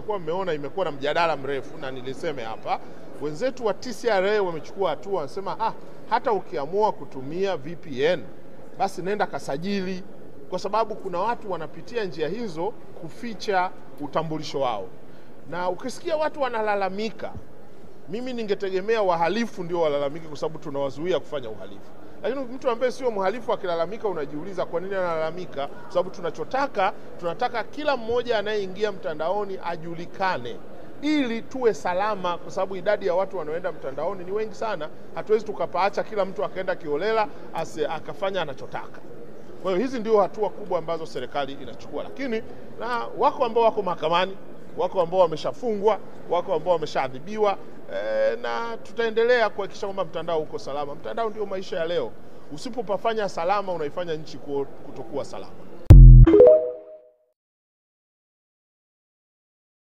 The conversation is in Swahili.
mtakuwa mmeona imekuwa na mjadala mrefu, na niliseme hapa, wenzetu wa TCRA wamechukua hatua, wanasema hata ukiamua kutumia VPN basi nenda kasajili, kwa sababu kuna watu wanapitia njia hizo kuficha utambulisho wao. Na ukisikia watu wanalalamika, mimi ningetegemea wahalifu ndio walalamike, kwa sababu tunawazuia kufanya uhalifu. Lakini mtu ambaye sio mhalifu akilalamika, unajiuliza kwa nini analalamika? Kwa sababu tunataka kila mmoja anayeingia mtandaoni ajulikane, ili tuwe salama, kwa sababu idadi ya watu wanaoenda mtandaoni ni wengi sana. Hatuwezi tukapaacha kila mtu akaenda kiolela akafanya anachotaka. Kwa hiyo hizi ndio hatua kubwa ambazo serikali inachukua, lakini na wako ambao wako mahakamani, wako ambao wameshafungwa, wako ambao wameshaadhibiwa, na tutaendelea kuhakikisha kwamba mtandao uko salama. Mtandao ndio maisha ya leo. Usipopafanya salama, unaifanya nchi kutokuwa salama.